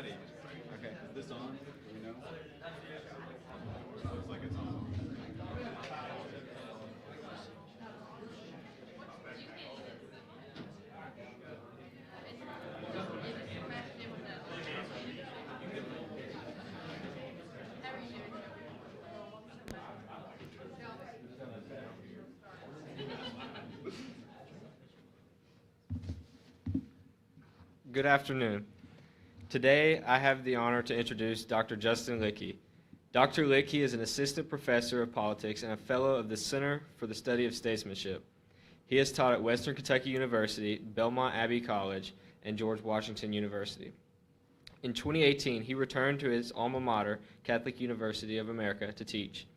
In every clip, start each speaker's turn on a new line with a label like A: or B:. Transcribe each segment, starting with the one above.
A: ready. Okay. Is this on? Do you know? Looks like it's on.
B: Good afternoon. Today, I have the honor to introduce Dr. Justin Litke. Dr. Litke is an assistant professor of politics and a fellow of the Center for the Study of Statesmanship. He has taught at Western Kentucky University, Belmont Abbey College, and George Washington University. In 2018, he returned to his alma mater, Catholic University of America, to teach.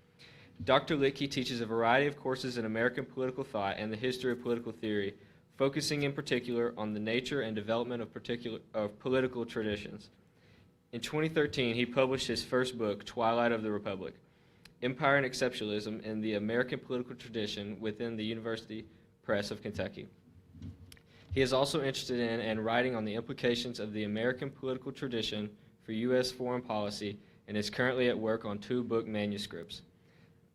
B: Dr. Litke teaches a variety of courses in American political thought and the history of political theory, focusing in particular on the nature and development of political traditions. In 2013, he published his first book, Twilight of the Republic, Empire and Exceptionalism in the American Political Tradition within the University Press of Kentucky. He is also interested in and writing on the implications of the American political tradition for U.S. foreign policy and is currently at work on 2 book manuscripts.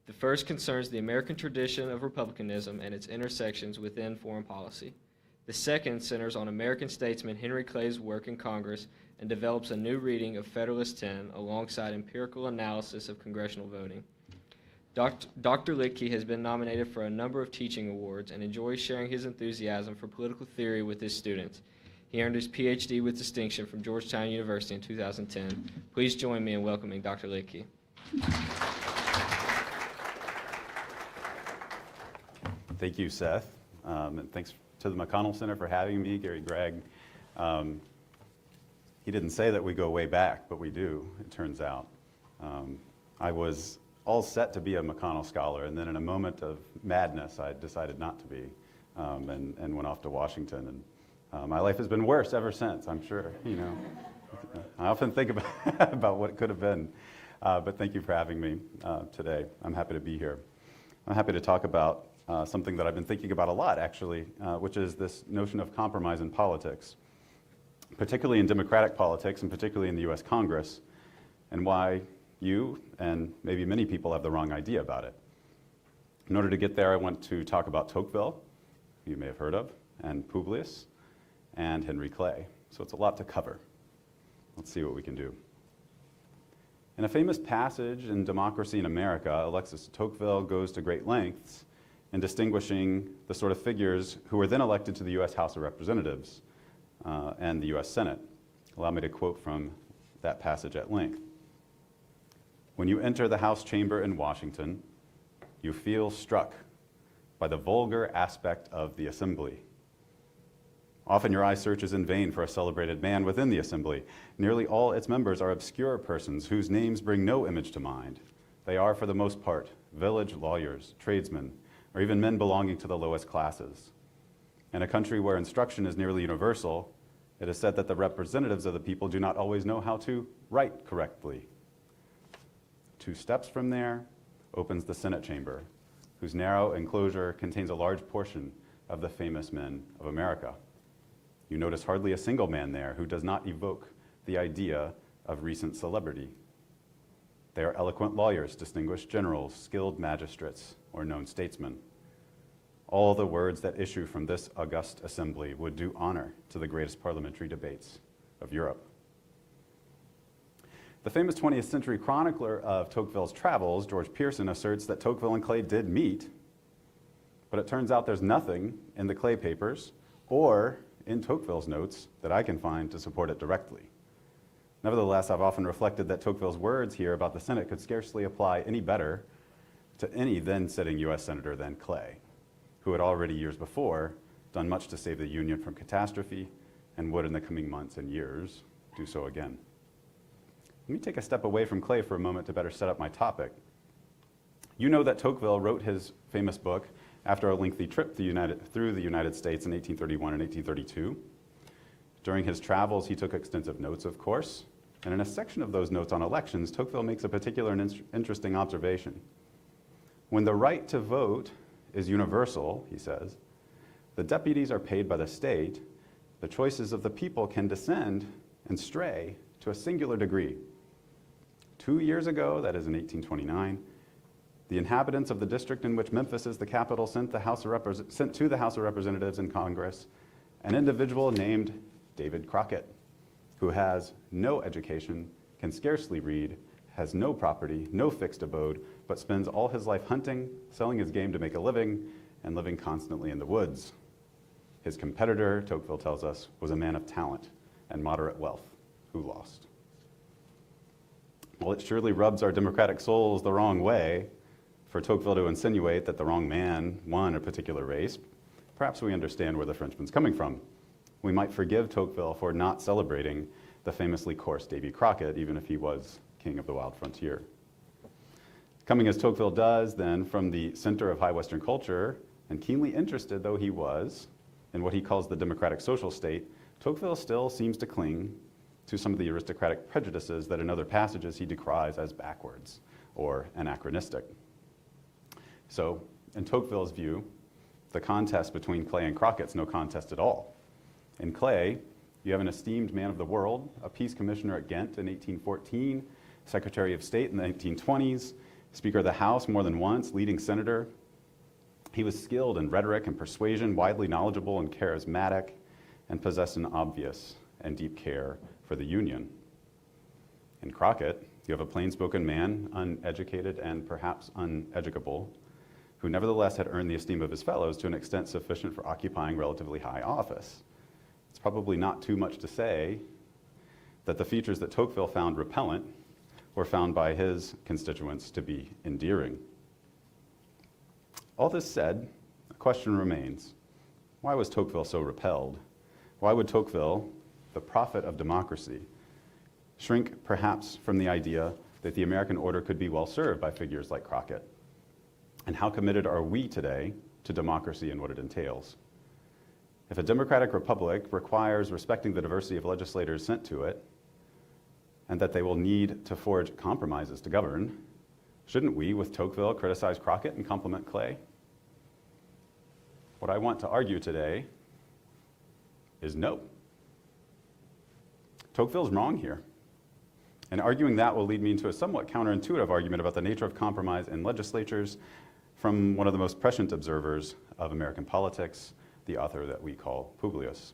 B: The first concerns the American tradition of republicanism and its intersections within foreign policy. The second centers on American statesman Henry Clay's work in Congress and develops a new reading of Federalist 10 alongside empirical analysis of congressional voting. Dr. Litke has been nominated for a number of teaching awards and enjoys sharing his enthusiasm for political theory with his students. He earned his Ph.D. with distinction from Georgetown University in 2010. Please join me in welcoming Dr. Litke.
A: Thank you, Seth, and thanks to the McConnell Center for having me, Gary Gregg. He didn't say that we go way back, but we do, it turns out. I was all set to be a McConnell scholar, and then in a moment of madness, I decided not to be, and went off to Washington. And my life has been worse ever since, I'm sure. You know, I often think about what could have been, but thank you for having me today. I'm happy to be here. I'm happy to talk about something that I've been thinking about a lot, actually, which is this notion of compromise in politics, particularly in democratic politics and particularly in the U.S. Congress, and why you and maybe many people have the wrong idea about it. In order to get there, I want to talk about Tocqueville, who you may have heard of, and Publius, and Henry Clay. So it's a lot to cover. Let's see what we can do. In a famous passage in Democracy in America, Alexis de Tocqueville goes to great lengths in distinguishing the sort of figures who were then elected to the U.S. House of Representatives and the U.S. Senate. Allow me to quote from that passage at length. When you enter the House chamber in Washington, you feel struck by the vulgar aspect of the assembly. Often your eye searches in vain for a celebrated man within the assembly. Nearly all its members are obscure persons whose names bring no image to mind. They are, for the most part, village lawyers, tradesmen, or even men belonging to the lowest classes. In a country where instruction is nearly universal, it is said that the representatives of the people do not always know how to write correctly. 2 steps from there opens the Senate chamber, whose narrow enclosure contains a large portion of the famous men of America. You notice hardly a single man there who does not evoke the idea of recent celebrity. They are eloquent lawyers, distinguished generals, skilled magistrates, or known statesmen. All the words that issue from this august assembly would do honor to the greatest parliamentary debates of Europe. The famous 20th century chronicler of Tocqueville's travels, George Pearson, asserts that Tocqueville and Clay did meet, but it turns out there's nothing in the Clay papers or in Tocqueville's notes that I can find to support it directly. Nevertheless, I've often reflected that Tocqueville's words here about the Senate could scarcely apply any better to any then-sitting U.S. senator than Clay, who had already years before done much to save the Union from catastrophe and would in the coming months and years do so again. Let me take a step away from Clay for a moment to better set up my topic. You know that Tocqueville wrote his famous book after a lengthy trip through the United States in 1831 and 1832. During his travels, he took extensive notes, of course, and in a section of those notes on elections, Tocqueville makes a particular and interesting observation. When the right to vote is universal, he says, the deputies are paid by the state, the choices of the people can descend and stray to a singular degree. 2 years ago, that is in 1829, the inhabitants of the district in which Memphis is the capital sent to the House of Representatives and Congress an individual named David Crockett, who has no education, can scarcely read, has no property, no fixed abode, but spends all his life hunting, selling his game to make a living, and living constantly in the woods. His competitor, Tocqueville tells us, was a man of talent and moderate wealth who lost. Well, it surely rubs our democratic souls the wrong way for Tocqueville to insinuate that the wrong man won a particular race. Perhaps we understand where the Frenchman's coming from. We might forgive Tocqueville for not celebrating the famously coarse Davy Crockett, even if he was king of the wild frontier. Coming as Tocqueville does, then, from the center of high Western culture, and keenly interested though he was in what he calls the democratic social state, Tocqueville still seems to cling to some of the aristocratic prejudices that in other passages he decries as backwards or anachronistic. So, in Tocqueville's view, the contest between Clay and Crockett's no contest at all. In Clay, you have an esteemed man of the world, a peace commissioner at Ghent in 1814, Secretary of State in the 1920s, Speaker of the House more than once, leading senator. He was skilled in rhetoric and persuasion, widely knowledgeable and charismatic, and possessed an obvious and deep care for the Union. In Crockett, you have a plain-spoken man, uneducated and perhaps uneducable, who nevertheless had earned the esteem of his fellows to an extent sufficient for occupying relatively high office. It's probably not too much to say that the features that Tocqueville found repellent were found by his constituents to be endearing. All this said, a question remains. Why was Tocqueville so repelled? Why would Tocqueville, the prophet of democracy, shrink perhaps from the idea that the American order could be well served by figures like Crockett? And how committed are we today to democracy and what it entails? If a democratic republic requires respecting the diversity of legislators sent to it, and that they will need to forge compromises to govern, shouldn't we, with Tocqueville, criticize Crockett and compliment Clay? What I want to argue today is no. Tocqueville's wrong here. And arguing that will lead me into a somewhat counterintuitive argument about the nature of compromise in legislatures from one of the most prescient observers of American politics, the author that we call Publius.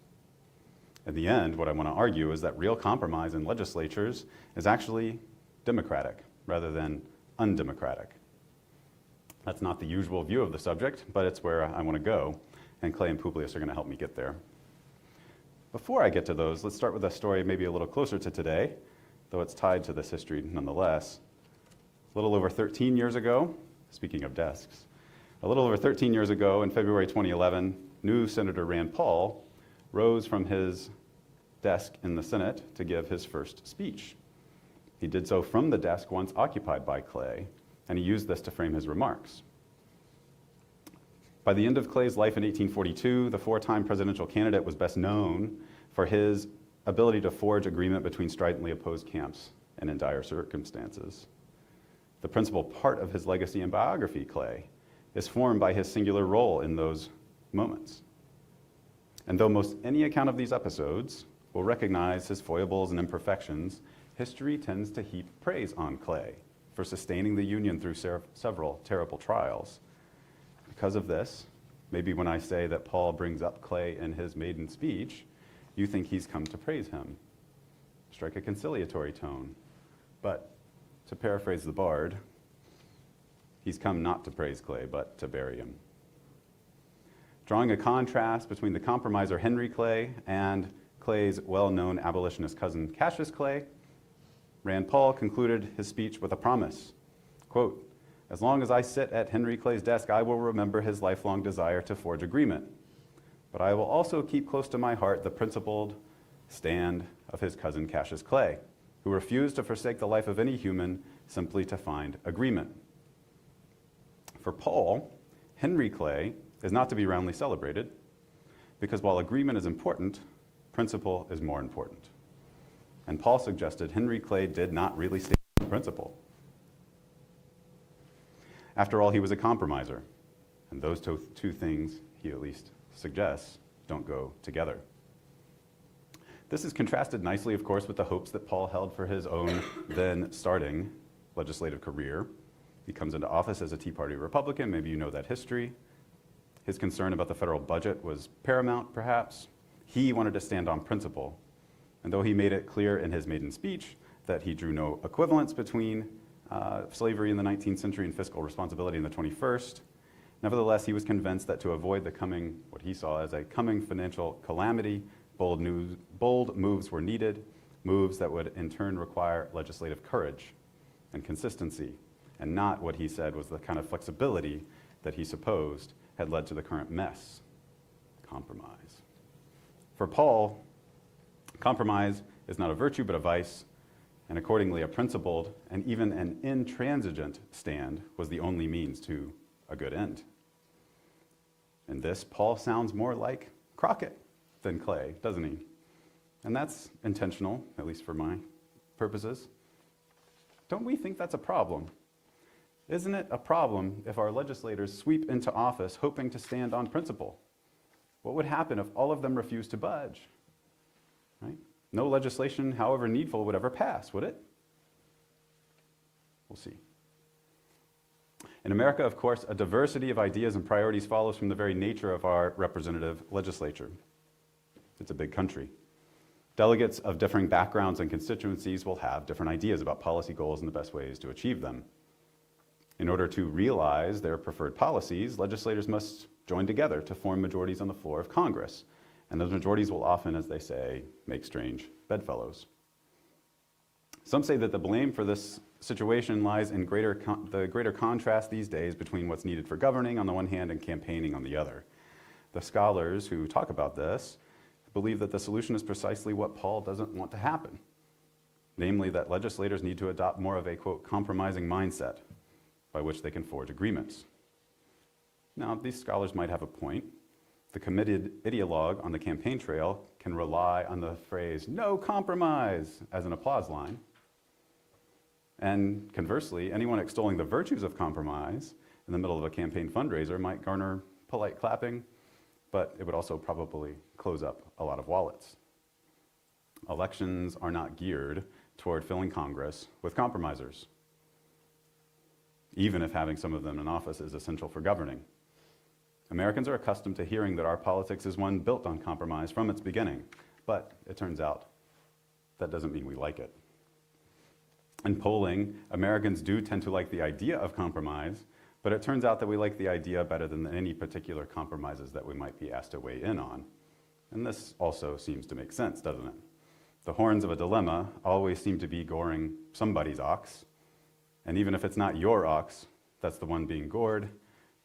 A: In the end, what I want to argue is that real compromise in legislatures is actually democratic rather than undemocratic. That's not the usual view of the subject, but it's where I want to go, and Clay and Publius are going to help me get there. Before I get to those, let's start with a story maybe a little closer to today, though it's tied to this history nonetheless. A little over 13 years ago, speaking of desks, a little over 13 years ago in February 2011, new Senator Rand Paul rose from his desk in the Senate to give his first speech. He did so from the desk once occupied by Clay, and he used this to frame his remarks. By the end of Clay's life in 1842, the four-time presidential candidate was best known for his ability to forge agreement between stridently opposed camps and in dire circumstances. The principal part of his legacy and biography, Clay, is formed by his singular role in those moments. And though most any account of these episodes will recognize his foibles and imperfections, history tends to heap praise on Clay for sustaining the Union through several terrible trials. Because of this, maybe when I say that Paul brings up Clay in his maiden speech, you think he's come to praise him. Strike a conciliatory tone. But to paraphrase the bard, he's come not to praise Clay, but to bury him. Drawing a contrast between the compromiser Henry Clay and Clay's well-known abolitionist cousin Cassius Clay, Rand Paul concluded his speech with a promise. Quote, "As long as I sit at Henry Clay's desk, I will remember his lifelong desire to forge agreement. But I will also keep close to my heart the principled stand of his cousin Cassius Clay, who refused to forsake the life of any human simply to find agreement." For Paul, Henry Clay is not to be roundly celebrated, because while agreement is important, principle is more important. And Paul suggested Henry Clay did not really stand on principle. After all, he was a compromiser, and those two things, he at least suggests, don't go together. This is contrasted nicely, of course, with the hopes that Paul held for his own then starting legislative career. He comes into office as a Tea Party Republican. Maybe you know that history. His concern about the federal budget was paramount, perhaps. He wanted to stand on principle. And though he made it clear in his maiden speech that he drew no equivalence between slavery in the 19th century and fiscal responsibility in the 21st, nevertheless, he was convinced that to avoid the coming, what he saw as a coming financial calamity, bold moves were needed, moves that would in turn require legislative courage and consistency, and not what he said was the kind of flexibility that he supposed had led to the current mess, compromise. For Paul, compromise is not a virtue but a vice, and accordingly a principled and even an intransigent stand was the only means to a good end. In this, Paul sounds more like Crockett than Clay, doesn't he? And that's intentional, at least for my purposes. Don't we think that's a problem? Isn't it a problem if our legislators sweep into office hoping to stand on principle? What would happen if all of them refused to budge? Right? No legislation, however needful, would ever pass, would it? We'll see. In America, of course, a diversity of ideas and priorities follows from the very nature of our representative legislature. It's a big country. Delegates of differing backgrounds and constituencies will have different ideas about policy goals and the best ways to achieve them. In order to realize their preferred policies, legislators must join together to form majorities on the floor of Congress. And those majorities will often, as they say, make strange bedfellows. Some say that the blame for this situation lies in the greater contrast these days between what's needed for governing on the one hand and campaigning on the other. The scholars who talk about this believe that the solution is precisely what Paul doesn't want to happen, namely that legislators need to adopt more of a, quote, compromising mindset by which they can forge agreements. Now, these scholars might have a point. The committed ideologue on the campaign trail can rely on the phrase, "no compromise," as an applause line. And conversely, anyone extolling the virtues of compromise in the middle of a campaign fundraiser might garner polite clapping, but it would also probably close up a lot of wallets. Elections are not geared toward filling Congress with compromisers, even if having some of them in office is essential for governing. Americans are accustomed to hearing that our politics is one built on compromise from its beginning, but it turns out that doesn't mean we like it. In polling, Americans do tend to like the idea of compromise, but it turns out that we like the idea better than any particular compromises that we might be asked to weigh in on. And this also seems to make sense, doesn't it? The horns of a dilemma always seem to be goring somebody's ox, and even if it's not your ox, that's the one being gored.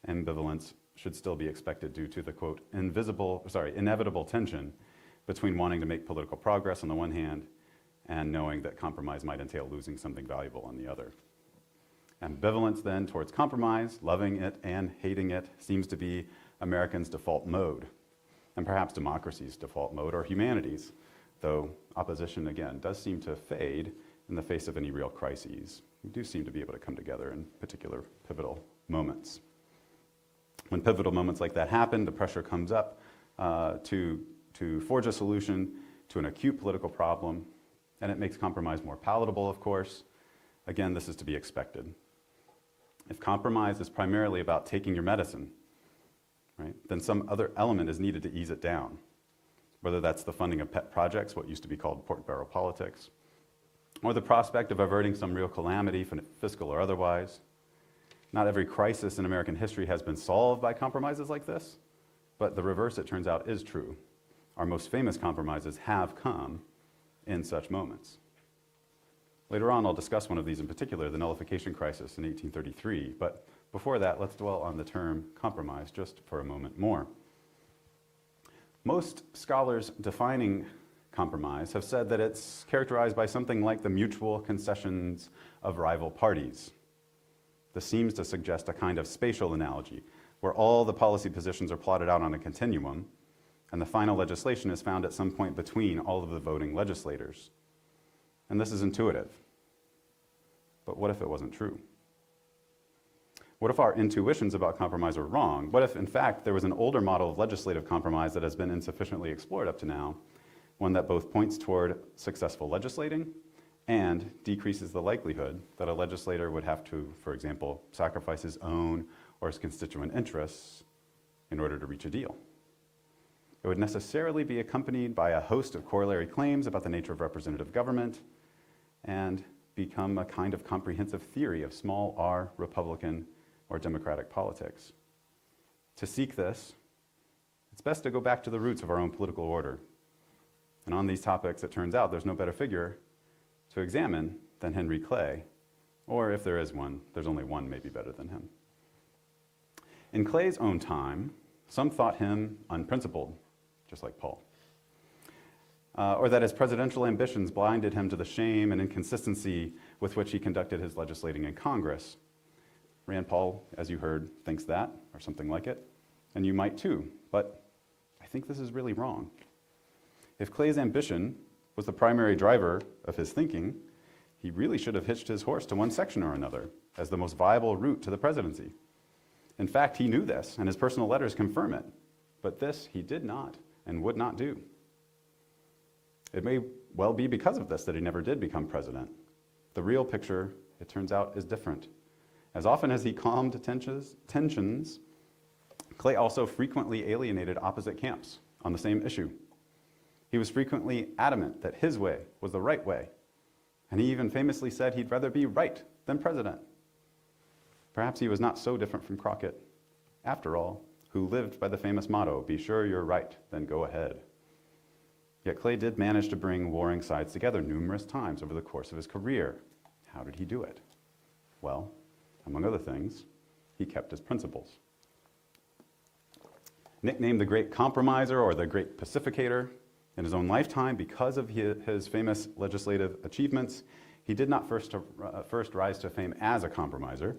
A: Ambivalence should still be expected due to the, quote, inevitable tension between wanting to make political progress on the one hand and knowing that compromise might entail losing something valuable on the other. Ambivalence then towards compromise, loving it and hating it, seems to be Americans' default mode, and perhaps democracy's default mode, or humanity's, though opposition, again, does seem to fade in the face of any real crises. We do seem to be able to come together in particular pivotal moments. When pivotal moments like that happen, the pressure comes up to forge a solution to an acute political problem, and it makes compromise more palatable, of course. Again, this is to be expected. If compromise is primarily about taking your medicine, right, then some other element is needed to ease it down, whether that's the funding of pet projects, what used to be called pork barrel politics, or the prospect of averting some real calamity, fiscal or otherwise. Not every crisis in American history has been solved by compromises like this, but the reverse, it turns out, is true. Our most famous compromises have come in such moments. Later on, I'll discuss one of these in particular, the nullification crisis in 1833, but before that, let's dwell on the term compromise just for a moment more. Most scholars defining compromise have said that it's characterized by something like the mutual concessions of rival parties. This seems to suggest a kind of spatial analogy, where all the policy positions are plotted out on a continuum, and the final legislation is found at some point between all of the voting legislators. And this is intuitive. But what if it wasn't true? What if our intuitions about compromise are wrong? What if, in fact, there was an older model of legislative compromise that has been insufficiently explored up to now, one that both points toward successful legislating and decreases the likelihood that a legislator would have to, for example, sacrifice his own or his constituent interests in order to reach a deal. It would necessarily be accompanied by a host of corollary claims about the nature of representative government and become a kind of comprehensive theory of small r Republican or Democratic politics. To seek this, it's best to go back to the roots of our own political order. And on these topics, it turns out there's no better figure to examine than Henry Clay, or if there is one, there's only one maybe better than him. In Clay's own time, some thought him unprincipled, just like Paul, or that his presidential ambitions blinded him to the shame and inconsistency with which he conducted his legislating in Congress. Rand Paul, as you heard, thinks that, or something like it, and you might too, but I think this is really wrong. If Clay's ambition was the primary driver of his thinking, he really should have hitched his horse to one section or another as the most viable route to the presidency. In fact, he knew this, and his personal letters confirm it, but this he did not and would not do. It may well be because of this that he never did become president. The real picture, it turns out, is different. As often as he calmed tensions, Clay also frequently alienated opposite camps on the same issue. He was frequently adamant that his way was the right way, and he even famously said he'd rather be right than president. Perhaps he was not so different from Crockett, after all, who lived by the famous motto, "Be sure you're right, then go ahead." Yet Clay did manage to bring warring sides together numerous times over the course of his career. How did he do it? Well, among other things, he kept his principles. Nicknamed the Great Compromiser or the Great Pacificator, in his own lifetime, because of his famous legislative achievements, he did not first rise to fame as a compromiser.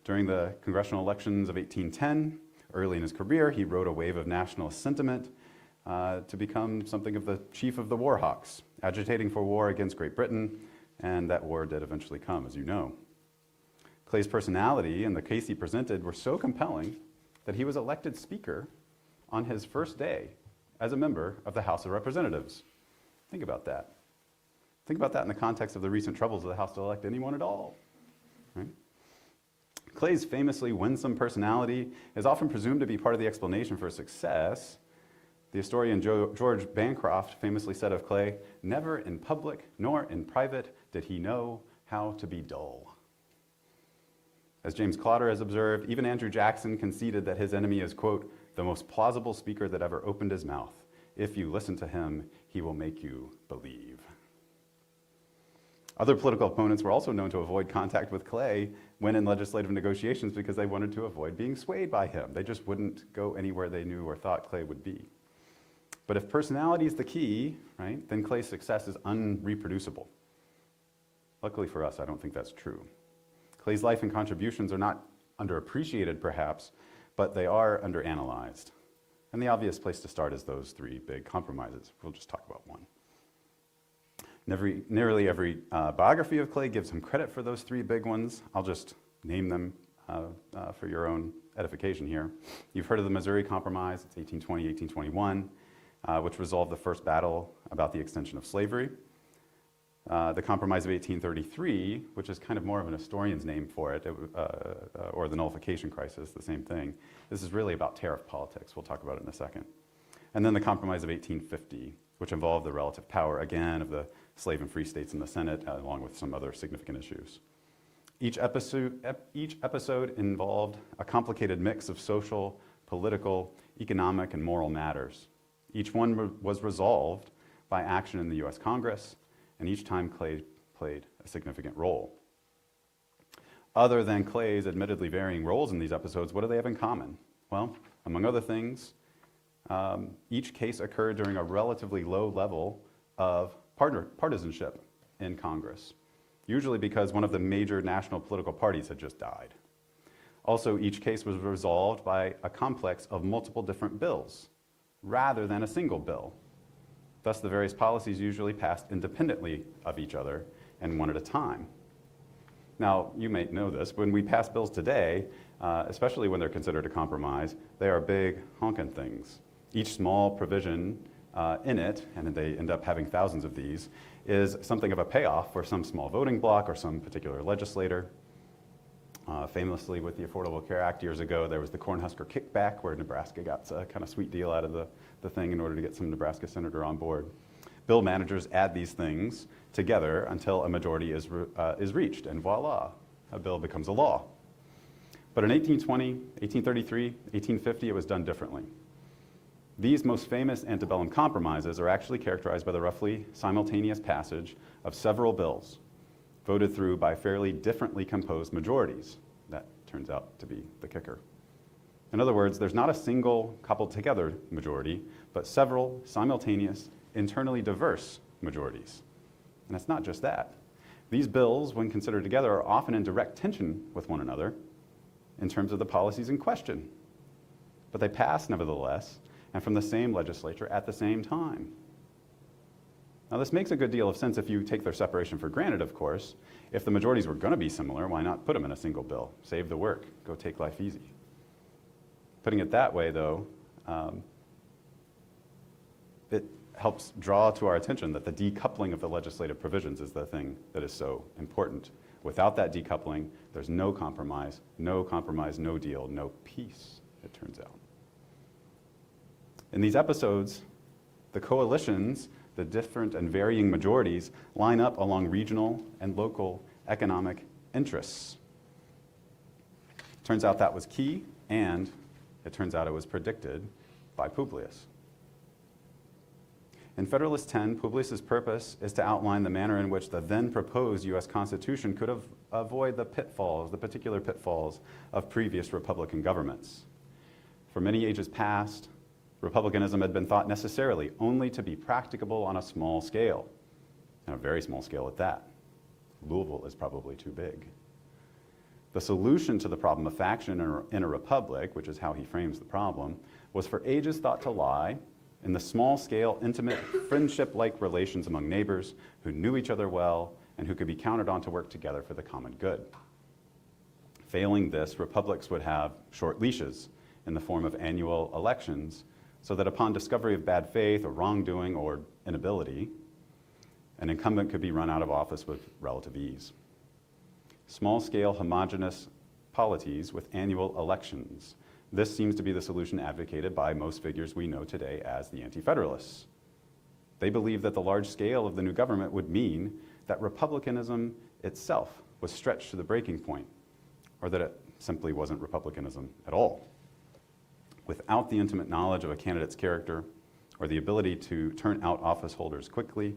A: During the congressional elections of 1810, early in his career, he rode a wave of nationalist sentiment to become something of the chief of the war hawks, agitating for war against Great Britain, and that war did eventually come, as you know. Clay's personality and the case he presented were so compelling that he was elected Speaker on his first day as a member of the House of Representatives. Think about that. Think about that in the context of the recent troubles of the House to elect anyone at all. Right? Clay's famously winsome personality is often presumed to be part of the explanation for his success. The historian George Bancroft famously said of Clay, "Never in public nor in private did he know how to be dull." As James Clotter has observed, even Andrew Jackson conceded that his enemy is, quote, "the most plausible speaker that ever opened his mouth. If you listen to him, he will make you believe." Other political opponents were also known to avoid contact with Clay when in legislative negotiations because they wanted to avoid being swayed by him. They just wouldn't go anywhere they knew or thought Clay would be. But if personality is the key, right, then Clay's success is unreproducible. Luckily for us, I don't think that's true. Clay's life and contributions are not underappreciated, perhaps, but they are underanalyzed. And the obvious place to start is those three big compromises. We'll just talk about one. Nearly every biography of Clay gives him credit for those three big ones. I'll just name them for your own edification here. You've heard of the Missouri Compromise. It's 1820, 1821, which resolved the first battle about the extension of slavery. The Compromise of 1833, which is kind of more of an historian's name for it, or the Nullification Crisis, the same thing. This is really about tariff politics. We'll talk about it in a second. And then the Compromise of 1850, which involved the relative power, again, of the slave and free states in the Senate, along with some other significant issues. Each episode involved a complicated mix of social, political, economic, and moral matters. Each one was resolved by action in the U.S. Congress, and each time Clay played a significant role. Other than Clay's admittedly varying roles in these episodes, what do they have in common? Well, among other things, each case occurred during a relatively low level of partisanship in Congress, usually because one of the major national political parties had just died. Also, each case was resolved by a complex of multiple different bills, rather than a single bill. Thus, the various policies usually passed independently of each other and one at a time. Now, you may know this, when we pass bills today, especially when they're considered a compromise, they are big honking things. Each small provision in it, and they end up having thousands of these, is something of a payoff for some small voting bloc or some particular legislator. Famously, with the Affordable Care Act years ago, there was the Cornhusker kickback, where Nebraska got a kind of sweet deal out of the thing in order to get some Nebraska senator on board. Bill managers add these things together until a majority is reached, and voila, a bill becomes a law. But in 1820, 1833, 1850, it was done differently. These most famous antebellum compromises are actually characterized by the roughly simultaneous passage of several bills voted through by fairly differently composed majorities. That turns out to be the kicker. In other words, there's not a single coupled together majority, but several simultaneous, internally diverse majorities. And it's not just that. These bills, when considered together, are often in direct tension with one another in terms of the policies in question. But they pass, nevertheless, and from the same legislature at the same time. Now, this makes a good deal of sense if you take their separation for granted, of course. If the majorities were going to be similar, why not put them in a single bill? Save the work. Go take life easy. Putting it that way, though, it helps draw to our attention that the decoupling of the legislative provisions is the thing that is so important. Without that decoupling, there's no compromise, no deal, no peace, it turns out. In these episodes, the coalitions, the different and varying majorities, line up along regional and local economic interests. Turns out that was key, and it turns out it was predicted by Publius. In Federalist 10, Publius's purpose is to outline the manner in which the then proposed U.S. Constitution could avoid the particular pitfalls of previous Republican governments. For many ages past, Republicanism had been thought necessarily only to be practicable on a small scale, and a very small scale at that. Louisville is probably too big. The solution to the problem of faction in a republic, which is how he frames the problem, was for ages thought to lie in the small-scale, intimate, friendship-like relations among neighbors who knew each other well and who could be counted on to work together for the common good. Failing this, republics would have short leashes in the form of annual elections, so that upon discovery of bad faith or wrongdoing or inability, an incumbent could be run out of office with relative ease. Small-scale, homogeneous polities with annual elections. This seems to be the solution advocated by most figures we know today as the Anti-Federalists. They believe that the large scale of the new government would mean that republicanism itself was stretched to the breaking point, or that it simply wasn't republicanism at all. Without the intimate knowledge of a candidate's character or the ability to turn out office holders quickly,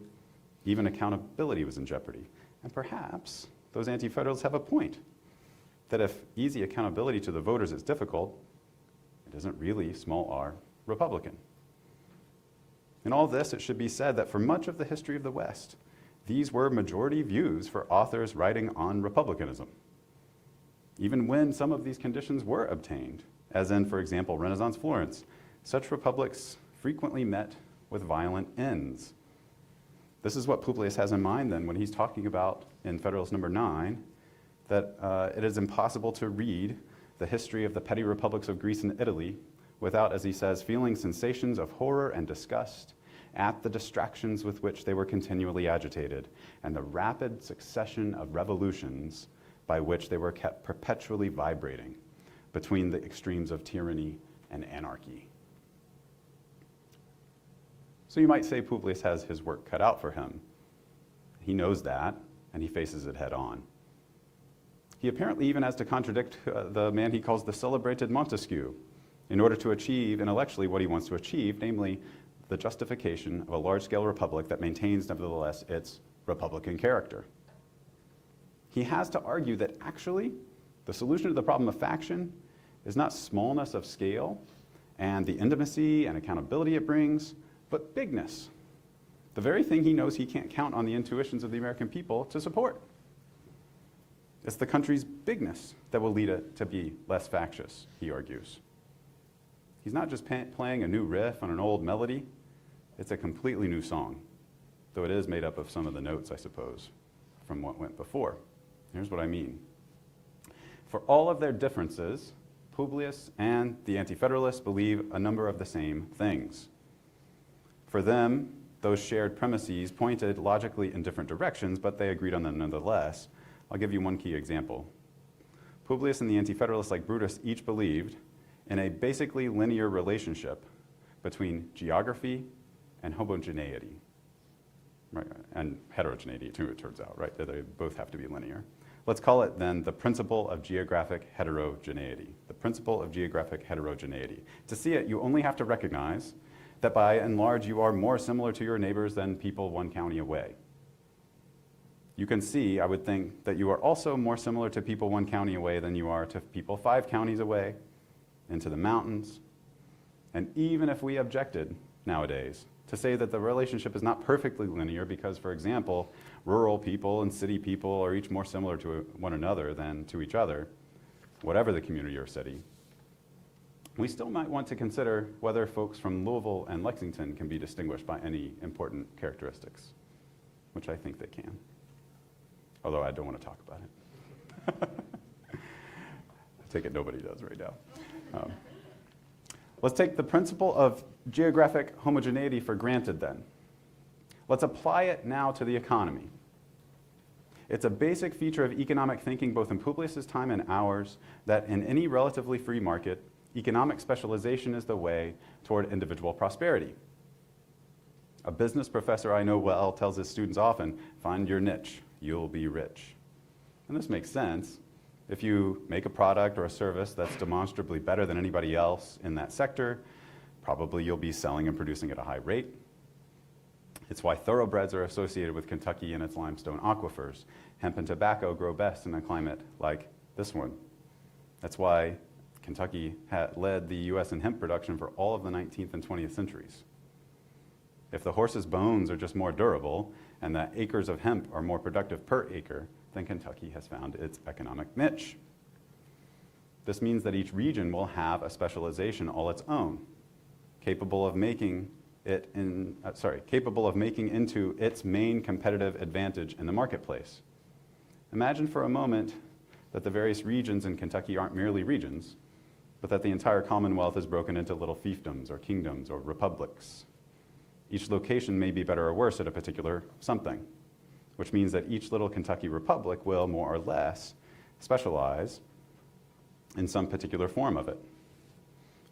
A: even accountability was in jeopardy. And perhaps those anti-federalists have a point, that if easy accountability to the voters is difficult, it isn't really, small r, Republican. In all this, it should be said that for much of the history of the West, these were majority views for authors writing on republicanism, even when some of these conditions were obtained, as in, for example, Renaissance Florence. Such republics frequently met with violent ends. This is what Publius has in mind then when he's talking about, in Federalist number 9, that it is impossible to read the history of the petty republics of Greece and Italy without, as he says, feeling sensations of horror and disgust at the distractions with which they were continually agitated and the rapid succession of revolutions by which they were kept perpetually vibrating between the extremes of tyranny and anarchy. So you might say Publius has his work cut out for him. He knows that, and he faces it head on. He apparently even has to contradict the man he calls the celebrated Montesquieu in order to achieve intellectually what he wants to achieve, namely the justification of a large-scale republic that maintains, nevertheless, its republican character. He has to argue that actually the solution to the problem of faction is not smallness of scale and the intimacy and accountability it brings, but bigness, the very thing he knows he can't count on the intuitions of the American people to support. It's the country's bigness that will lead it to be less factious, he argues. He's not just playing a new riff on an old melody, it's a completely new song, though it is made up of some of the notes, I suppose, from what went before. Here's what I mean. For all of their differences, Publius and the Anti-Federalists believe a number of the same things. For them, those shared premises pointed logically in different directions, but they agreed on them nonetheless. I'll give you one key example. Publius and the anti-federalists like Brutus each believed in a basically linear relationship between geography and homogeneity, right? And heterogeneity too, it turns out, right? They both have to be linear. Let's call it then the principle of geographic heterogeneity. The principle of geographic heterogeneity. To see it, you only have to recognize that by and large you are more similar to your neighbors than people one county away. You can see, I would think, that you are also more similar to people one county away than you are to people 5 counties away, into the mountains. And even if we objected nowadays to say that the relationship is not perfectly linear because, for example, rural people and city people are each more similar to one another than to each other, whatever the community or city, we still might want to consider whether folks from Louisville and Lexington can be distinguished by any important characteristics, which I think they can. Although I don't want to talk about it. I take it nobody does right now. Let's take the principle of geographic homogeneity for granted then. Let's apply it now to the economy. It's a basic feature of economic thinking, both in Publius's time and ours, that in any relatively free market, economic specialization is the way toward individual prosperity. A business professor I know well tells his students often, find your niche, you'll be rich. And this makes sense. If you make a product or a service that's demonstrably better than anybody else in that sector, probably you'll be selling and producing at a high rate. It's why thoroughbreds are associated with Kentucky and its limestone aquifers. Hemp and tobacco grow best in a climate like this one. That's why Kentucky led the U.S. in hemp production for all of the 19th and 20th centuries. If the horse's bones are just more durable and the acres of hemp are more productive per acre, then Kentucky has found its economic niche. This means that each region will have a specialization all its own, capable of making into its main competitive advantage in the marketplace. Imagine for a moment that the various regions in Kentucky aren't merely regions, but that the entire Commonwealth is broken into little fiefdoms or kingdoms or republics. Each location may be better or worse at a particular something, which means that each little Kentucky republic will more or less specialize in some particular form of it.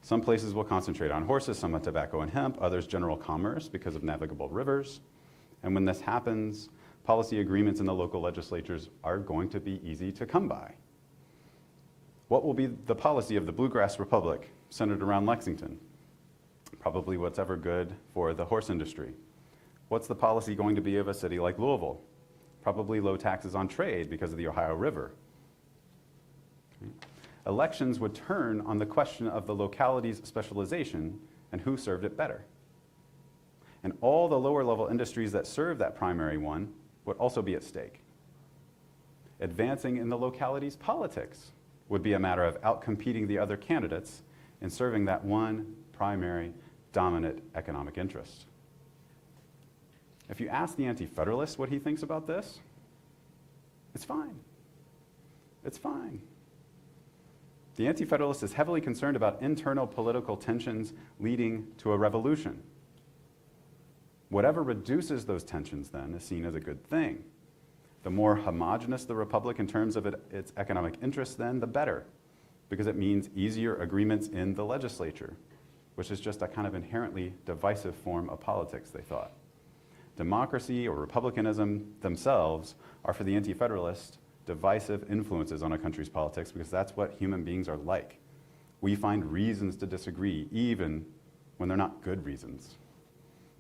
A: Some places will concentrate on horses, some on tobacco and hemp, others general commerce because of navigable rivers. And when this happens, policy agreements in the local legislatures are going to be easy to come by. What will be the policy of the Bluegrass Republic centered around Lexington? Probably what's ever good for the horse industry. What's the policy going to be of a city like Louisville? Probably low taxes on trade because of the Ohio River. Elections would turn on the question of the locality's specialization and who served it better. And all the lower level industries that serve that primary one would also be at stake. Advancing in the locality's politics would be a matter of outcompeting the other candidates in serving that one primary dominant economic interest. If you ask the anti-federalist what he thinks about this, it's fine. It's fine. The anti-federalist is heavily concerned about internal political tensions leading to a revolution. Whatever reduces those tensions then is seen as a good thing. The more homogeneous the republic in terms of its economic interests then, the better, because it means easier agreements in the legislature, which is just a kind of inherently divisive form of politics, they thought. Democracy or republicanism themselves are, for the anti-federalist, divisive influences on a country's politics because that's what human beings are like. We find reasons to disagree even when they're not good reasons.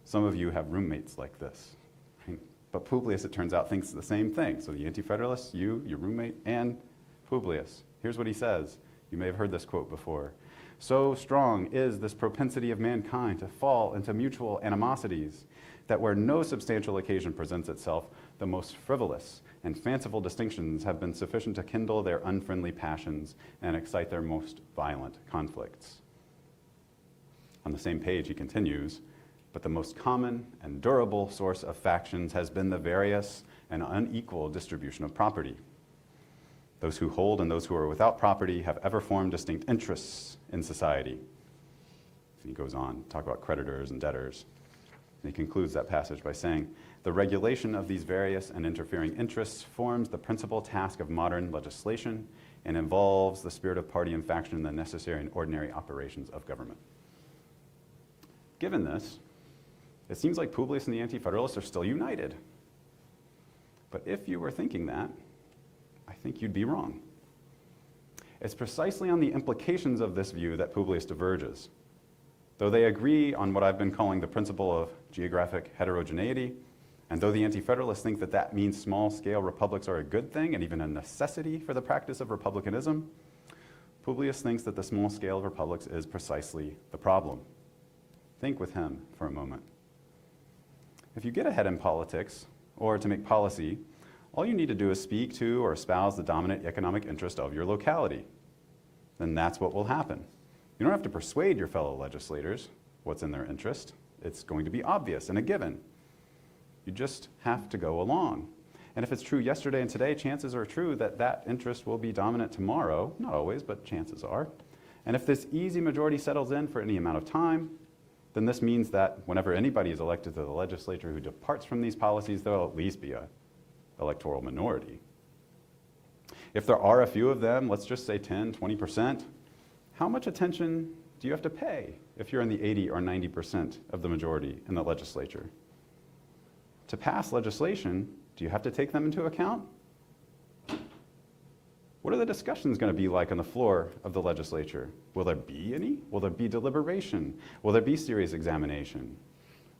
A: Some of you have roommates like this. Right? But Publius, it turns out, thinks the same thing. So the anti-federalist, you, your roommate, and Publius. Here's what he says. You may have heard this quote before. So strong is this propensity of mankind to fall into mutual animosities that where no substantial occasion presents itself, the most frivolous and fanciful distinctions have been sufficient to kindle their unfriendly passions and excite their most violent conflicts. On the same page, he continues, but the most common and durable source of factions has been the various and unequal distribution of property. Those who hold and those who are without property have ever formed distinct interests in society. And he goes on to talk about creditors and debtors. And he concludes that passage by saying, "The regulation of these various and interfering interests forms the principal task of modern legislation and involves the spirit of party and faction in the necessary and ordinary operations of government." Given this, it seems like Publius and the Anti-Federalists are still united. But if you were thinking that, I think you'd be wrong. It's precisely on the implications of this view that Publius diverges. Though they agree on what I've been calling the principle of geographic heterogeneity, and though the Anti-Federalists think that that means small-scale republics are a good thing and even a necessity for the practice of republicanism, Publius thinks that the small scale of republics is precisely the problem. Think with him for a moment. If you get ahead in politics, or to make policy, all you need to do is speak to or espouse the dominant economic interest of your locality. Then that's what will happen. You don't have to persuade your fellow legislators what's in their interest. It's going to be obvious and a given. You just have to go along. And if it's true yesterday and today, chances are true that that interest will be dominant tomorrow. Not always, but chances are. And if this easy majority settles in for any amount of time, then this means that whenever anybody is elected to the legislature who departs from these policies, there will at least be an electoral minority. If there are a few of them, let's just say 10, 20%, how much attention do you have to pay if you're in the 80 or 90% of the majority in the legislature? To pass legislation, do you have to take them into account? What are the discussions going to be like on the floor of the legislature? Will there be any? Will there be deliberation? Will there be serious examination?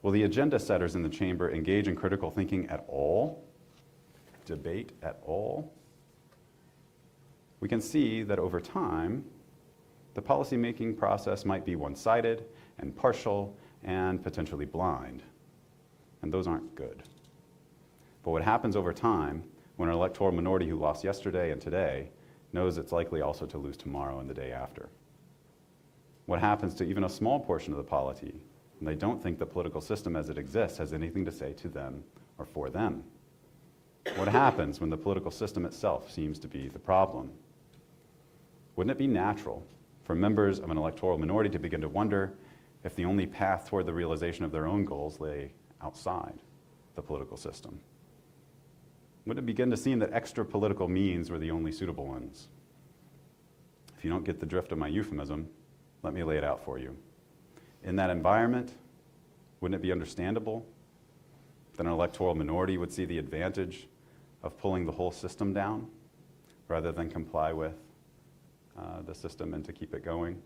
A: Will the agenda setters in the chamber engage in critical thinking at all? Debate at all? We can see that over time, the policymaking process might be one-sided and partial and potentially blind. And those aren't good. But what happens over time when an electoral minority who lost yesterday and today knows it's likely also to lose tomorrow and the day after? What happens to even a small portion of the polity when they don't think the political system as it exists has anything to say to them or for them? What happens when the political system itself seems to be the problem? Wouldn't it be natural for members of an electoral minority to begin to wonder if the only path toward the realization of their own goals lay outside the political system? Wouldn't it begin to seem that extra political means were the only suitable ones? If you don't get the drift of my euphemism, let me lay it out for you. In that environment, wouldn't it be understandable that an electoral minority would see the advantage of pulling the whole system down rather than comply with the system and to keep it going?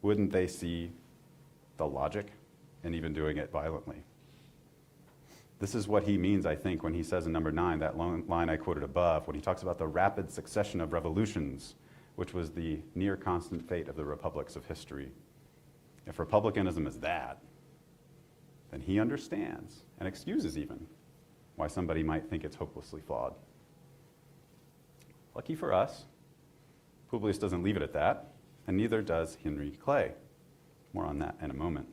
A: Wouldn't they see the logic in even doing it violently? This is what he means, I think, when he says in number 9, that line I quoted above, when he talks about the rapid succession of revolutions, which was the near constant fate of the republics of history. If republicanism is that, then he understands, and excuses even, why somebody might think it's hopelessly flawed. Lucky for us, Publius doesn't leave it at that, and neither does Henry Clay. More on that in a moment.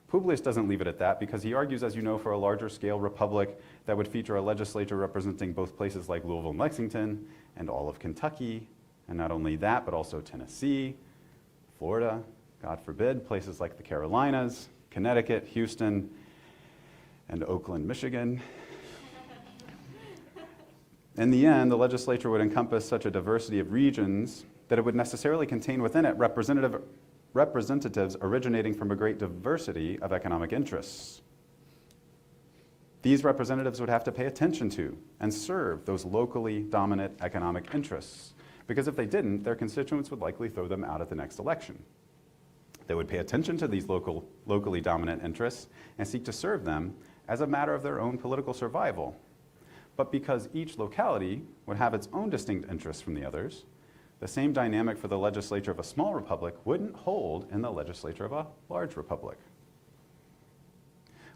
A: Publius doesn't leave it at that because he argues, as you know, for a larger scale republic that would feature a legislature representing both places like Louisville and Lexington and all of Kentucky, and not only that, but also Tennessee, Florida, God forbid, places like the Carolinas, Connecticut, Houston, and Oakland, Michigan. In the end, the legislature would encompass such a diversity of regions that it would necessarily contain within it representatives originating from a great diversity of economic interests. These representatives would have to pay attention to and serve those locally dominant economic interests, because if they didn't, their constituents would likely throw them out at the next election. They would pay attention to these locally dominant interests and seek to serve them as a matter of their own political survival. But because each locality would have its own distinct interests from the others, the same dynamic for the legislature of a small republic wouldn't hold in the legislature of a large republic.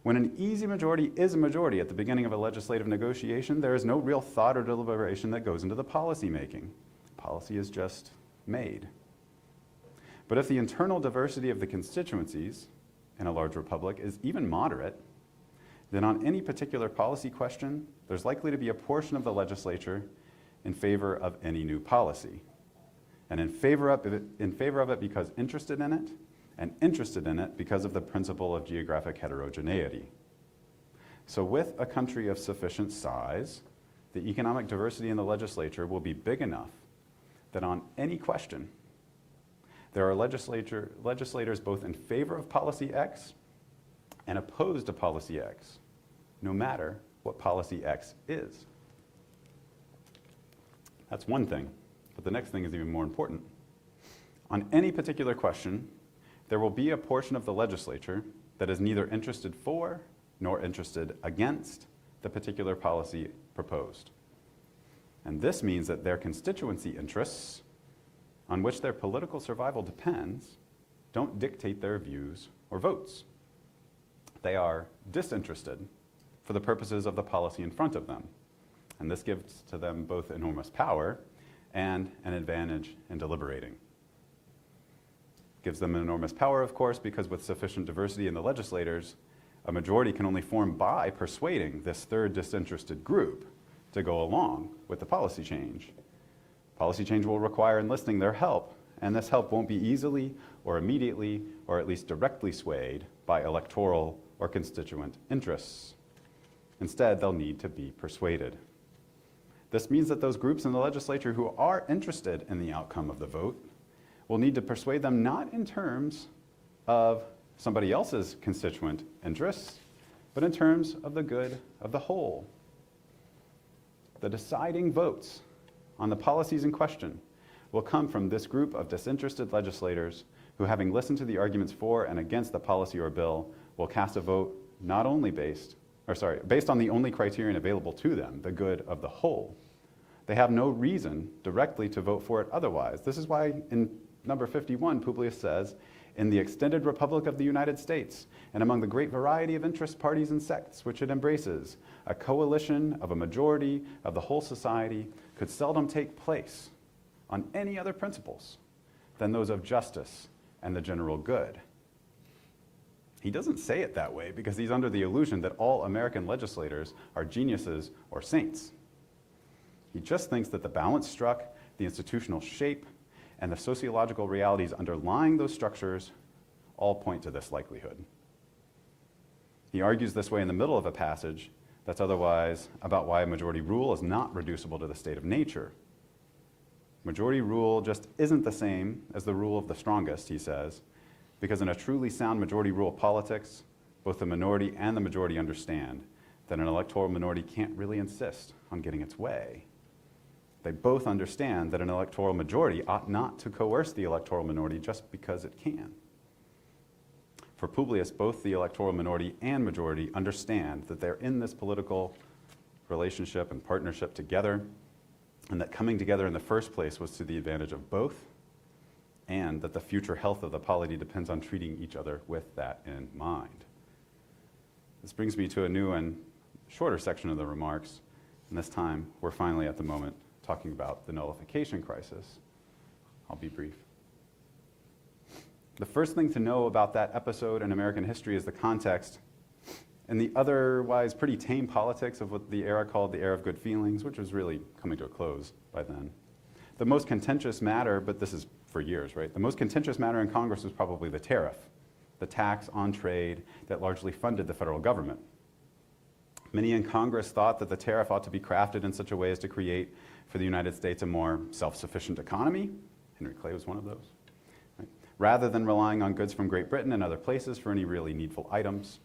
A: When an easy majority is a majority at the beginning of a legislative negotiation, there is no real thought or deliberation that goes into the policy making. Policy is just made. But if the internal diversity of the constituencies in a large republic is even moderate, then on any particular policy question, there's likely to be a portion of the legislature in favor of any new policy. And in favor of it because interested in it, and interested in it because of the principle of geographic heterogeneity. So with a country of sufficient size, the economic diversity in the legislature will be big enough that on any question, there are legislators both in favor of policy X and opposed to policy X, no matter what policy X is. That's one thing, but the next thing is even more important. On any particular question, there will be a portion of the legislature that is neither interested for nor interested against the particular policy proposed. And this means that their constituency interests, on which their political survival depends, don't dictate their views or votes. They are disinterested for the purposes of the policy in front of them. And this gives to them both enormous power and an advantage in deliberating. Gives them enormous power, of course, because with sufficient diversity in the legislators, a majority can only form by persuading this third disinterested group to go along with the policy change. Policy change will require enlisting their help, and this help won't be easily or immediately or at least directly swayed by electoral or constituent interests. Instead, they'll need to be persuaded. This means that those groups in the legislature who are interested in the outcome of the vote will need to persuade them not in terms of somebody else's constituent interests, but in terms of the good of the whole. The deciding votes on the policies in question will come from this group of disinterested legislators who, having listened to the arguments for and against the policy or bill, will cast a vote not only based on the only criterion available to them, the good of the whole. They have no reason directly to vote for it otherwise. This is why in number 51, Publius says, "In the extended Republic of the United States, and among the great variety of interest parties and sects which it embraces, a coalition of a majority of the whole society could seldom take place on any other principles than those of justice and the general good." He doesn't say it that way because he's under the illusion that all American legislators are geniuses or saints. He just thinks that the balance struck, the institutional shape, and the sociological realities underlying those structures all point to this likelihood. He argues this way in the middle of a passage that's otherwise about why majority rule is not reducible to the state of nature. Majority rule just isn't the same as the rule of the strongest, he says, because in a truly sound majority rule politics, both the minority and the majority understand that an electoral minority can't really insist on getting its way. They both understand that an electoral majority ought not to coerce the electoral minority just because it can. For Publius, both the electoral minority and majority understand that they're in this political relationship and partnership together, and that coming together in the first place was to the advantage of both, and that the future health of the polity depends on treating each other with that in mind. This brings me to a new and shorter section of the remarks, and this time we're finally at the moment talking about the nullification crisis. I'll be brief. The first thing to know about that episode in American history is the context and the otherwise pretty tame politics of what the era called the era of good feelings, which was really coming to a close by then. The most contentious matter, but this is for years, right? The most contentious matter in Congress was probably the tariff, the tax on trade that largely funded the federal government. Many in Congress thought that the tariff ought to be crafted in such a way as to create for the United States a more self-sufficient economy. Henry Clay was one of those. Right? Rather than relying on goods from Great Britain and other places for any really needful items.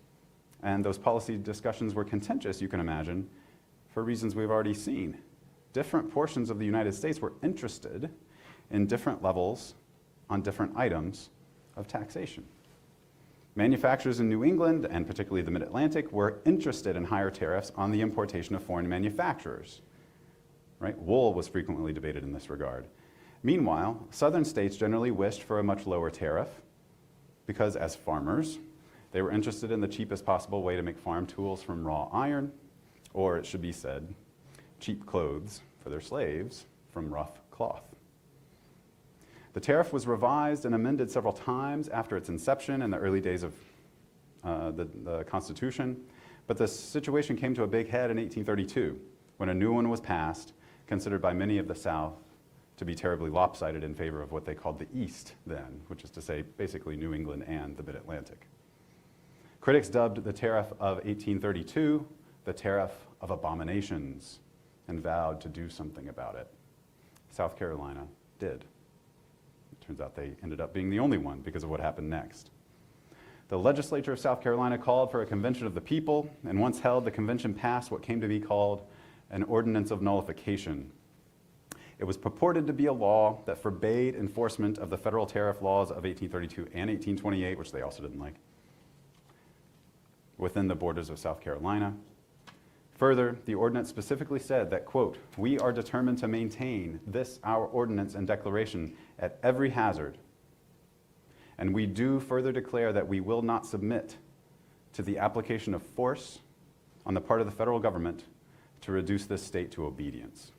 A: And those policy discussions were contentious, you can imagine, for reasons we've already seen. Different portions of the United States were interested in different levels on different items of taxation. Manufacturers in New England, and particularly the Mid-Atlantic, were interested in higher tariffs on the importation of foreign manufacturers. Right? Wool was frequently debated in this regard. Meanwhile, southern states generally wished for a much lower tariff because, as farmers, they were interested in the cheapest possible way to make farm tools from raw iron, or it should be said, cheap clothes for their slaves from rough cloth. The tariff was revised and amended several times after its inception in the early days of the Constitution, but the situation came to a big head in 1832 when a new one was passed, considered by many of the South to be terribly lopsided in favor of what they called the East then, which is to say basically New England and the Mid-Atlantic. Critics dubbed the tariff of 1832 the tariff of abominations and vowed to do something about it. South Carolina did. It turns out they ended up being the only one because of what happened next. The legislature of South Carolina called for a convention of the people, and once held, the convention passed what came to be called an ordinance of nullification. It was purported to be a law that forbade enforcement of the federal tariff laws of 1832 and 1828, which they also didn't like, within the borders of South Carolina. Further, the ordinance specifically said that, quote, "We are determined to maintain this our ordinance and declaration at every hazard, and we do further declare that we will not submit to the application of force on the part of the federal government to reduce this state to obedience."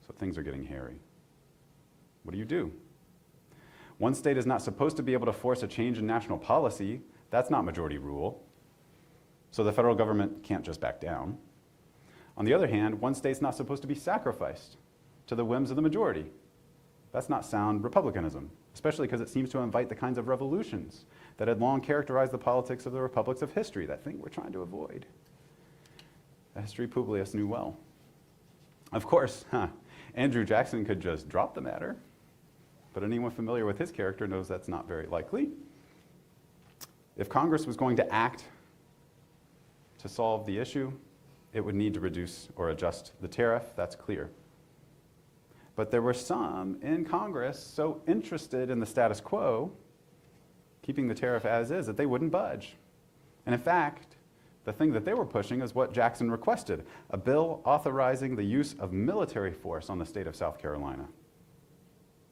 A: So things are getting hairy. What do? One state is not supposed to be able to force a change in national policy. That's not majority rule. So the federal government can't just back down. On the other hand, one state's not supposed to be sacrificed to the whims of the majority. That's not sound republicanism, especially because it seems to invite the kinds of revolutions that had long characterized the politics of the republics of history, that thing we're trying to avoid. A history Publius knew well. Of course, Andrew Jackson could just drop the matter, but anyone familiar with his character knows that's not very likely. If Congress was going to act to solve the issue, it would need to reduce or adjust the tariff, that's clear. But there were some in Congress so interested in the status quo, keeping the tariff as is, that they wouldn't budge. And in fact, the thing that they were pushing is what Jackson requested, a bill authorizing the use of military force on the state of South Carolina.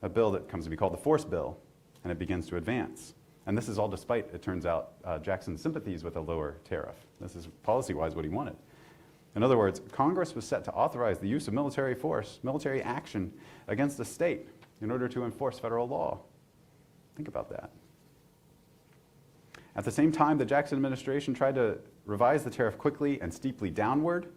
A: A bill that comes to be called the Force Bill, and it begins to advance. And this is all despite, it turns out, Jackson's sympathies with a lower tariff. This is policy-wise what he wanted. In other words, Congress was set to authorize the use of military force, military action against the state in order to enforce federal law. Think about that. At the same time, the Jackson administration tried to revise the tariff quickly and steeply downward.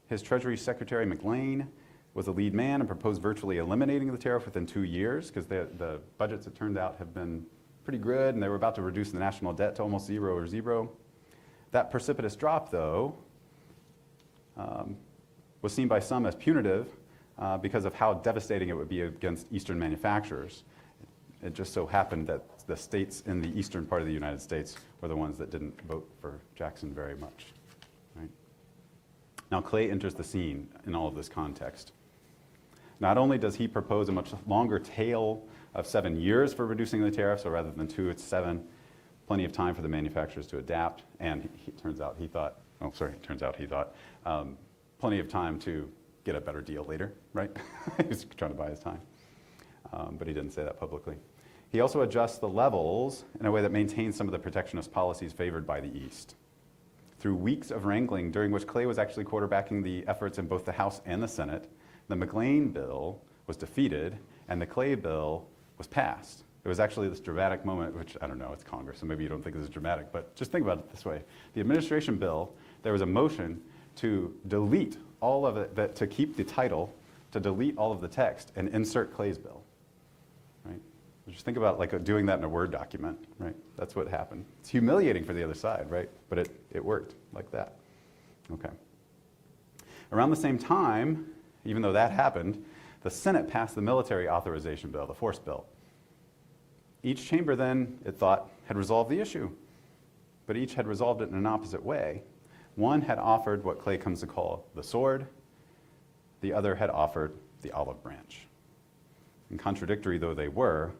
A: His Treasury Secretary McLean was the lead man and proposed virtually eliminating the tariff within 2 years because the budgets, it turned out, have been pretty good, and they were about to reduce the national debt to almost zero. That precipitous drop, though, was seen by some as punitive because of how devastating it would be against Eastern manufacturers. It just so happened that the states in the eastern part of the United States were the ones that didn't vote for Jackson very much. Right? Now, Clay enters the scene in all of this context. Not only does he propose a much longer tail of 7 years for reducing the tariff, so rather than 2, it's 7, plenty of time for the manufacturers to adapt, and it turns out he thought, plenty of time to get a better deal later, right? He was trying to buy his time, but he didn't say that publicly. He also adjusts the levels in a way that maintains some of the protectionist policies favored by the East. Through weeks of wrangling, during which Clay was actually quarterbacking the efforts in both the House and the Senate, the McLean bill was defeated, and the Clay bill was passed. It was actually this dramatic moment, which, I don't know, it's Congress, so maybe you don't think this is dramatic, but just think about it this way. The administration bill, there was a motion to delete all of it, to keep the title, to delete all of the text, and insert Clay's bill, right? Just think about like doing that in a Word document, right? That's what happened. It's humiliating for the other side, right? But it worked like that. Okay. Around the same time, even though that happened, the Senate passed the military authorization bill, the Force Bill. Each chamber then, it thought, had resolved the issue, but each had resolved it in an opposite way. One had offered what Clay comes to call the sword, the other had offered the olive branch. And contradictory though they were,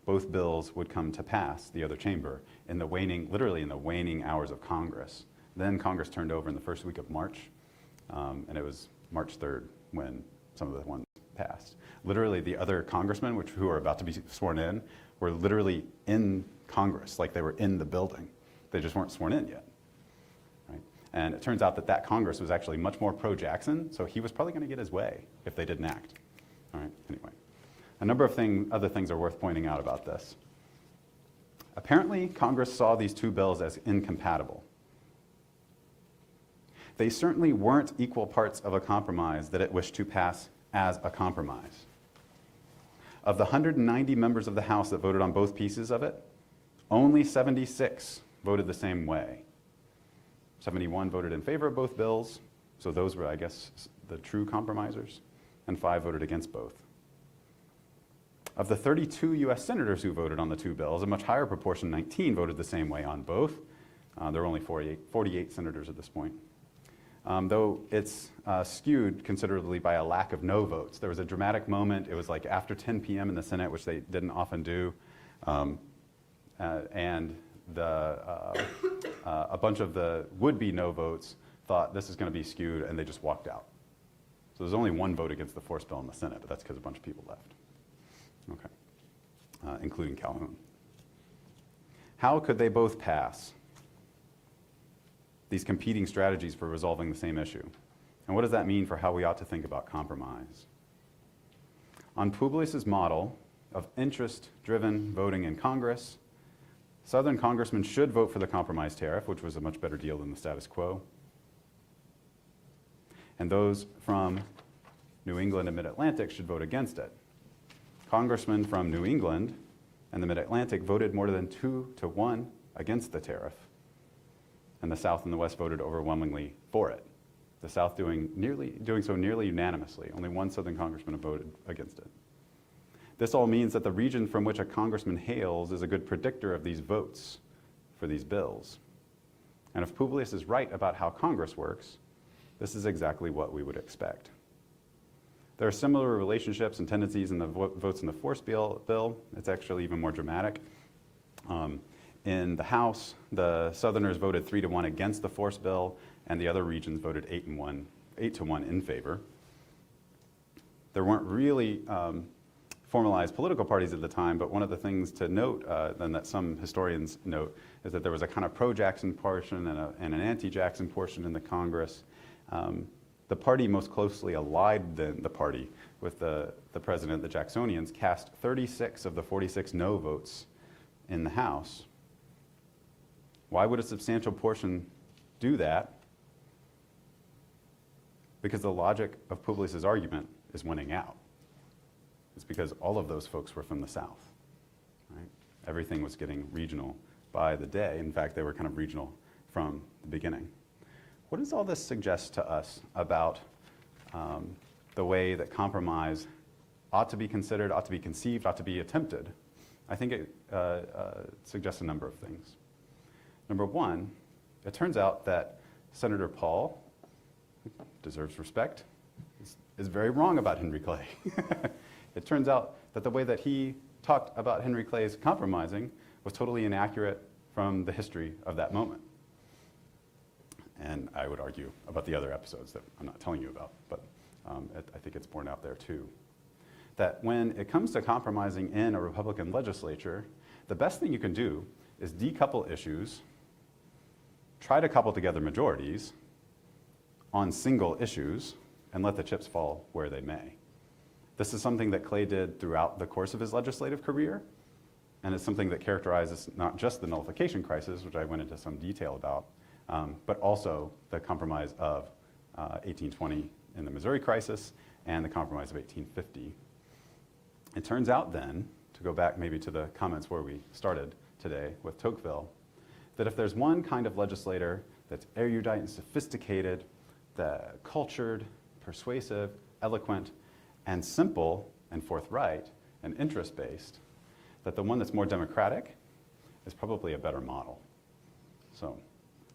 A: both bills would come to pass, the other chamber, in the waning, literally in the waning hours of Congress. Then Congress turned over in the first week of March, and it was March 3rd when some of the ones passed. Literally, the other congressmen, who are about to be sworn in, were literally in Congress, like they were in the building. They just weren't sworn in yet. Right? And it turns out that that Congress was actually much more pro-Jackson, so he was probably going to get his way if they didn't act. All right, anyway. A number of other things are worth pointing out about this. Apparently, Congress saw these two bills as incompatible. They certainly weren't equal parts of a compromise that it wished to pass as a compromise. Of the 190 members of the House that voted on both pieces of it, only 76 voted the same way. 71 voted in favor of both bills, so those were, I guess, the true compromisers, and 5 voted against both. Of the 32 US senators who voted on the two bills, a much higher proportion, 19, voted the same way on both. There are only 48 senators at this point. Though it's skewed considerably by a lack of no votes. There was a dramatic moment, it was like after 10 p.m. in the Senate, which they didn't often do, and a bunch of the would-be no votes thought this is going to be skewed, and they just walked out. So there's only one vote against the force bill in the Senate, but that's because a bunch of people left, okay, including Calhoun. How could they both pass? These competing strategies for resolving the same issue. And what does that mean for how we ought to think about compromise? On Publius's model of interest-driven voting in Congress, Southern congressmen should vote for the compromise tariff, which was a much better deal than the status quo. And those from New England and Mid-Atlantic should vote against it. Congressmen from New England and the Mid-Atlantic voted more than 2-1 against the tariff. And the South and the West voted overwhelmingly for it. The South doing so nearly unanimously. Only one Southern congressman voted against it. This all means that the region from which a congressman hails is a good predictor of these votes for these bills. And if Publius is right about how Congress works, this is exactly what we would expect. There are similar relationships and tendencies in the votes in the force bill. It's actually even more dramatic. In the House, the Southerners voted 3-1 against the force bill, and the other regions voted 8-1 in favor. There weren't really formalized political parties at the time, but one of the things to note, and that some historians note, is that there was a kind of pro-Jackson portion and an anti-Jackson portion in the Congress. The party most closely allied the party with the president, the Jacksonians, cast 36 of the 46 no votes in the House. Why would a substantial portion do that? Because the logic of Publius's argument is winning out. It's because all of those folks were from the South, right? Everything was getting regional by the day. In fact, they were kind of regional from the beginning. What does all this suggest to us about the way that compromise ought to be considered, ought to be conceived, ought to be attempted? I think it suggests a number of things. Number one, it turns out that Senator Paul, who deserves respect, is very wrong about Henry Clay. It turns out that the way that he talked about Henry Clay's compromising was totally inaccurate from the history of that moment. And I would argue about the other episodes that I'm not telling you about, but I think it's borne out there too. That when it comes to compromising in a Republican legislature, the best thing you can do is decouple issues, try to couple together majorities on single issues, and let the chips fall where they may. This is something that Clay did throughout the course of his legislative career, and it's something that characterizes not just the nullification crisis, which I went into some detail about, but also the compromise of 1820 in the Missouri crisis and the compromise of 1850. It turns out then, to go back maybe to the comments where we started today with Tocqueville, that if there's one kind of legislator that's erudite and sophisticated, cultured, persuasive, eloquent, and simple and forthright and interest-based, that the one that's more democratic is probably a better model. So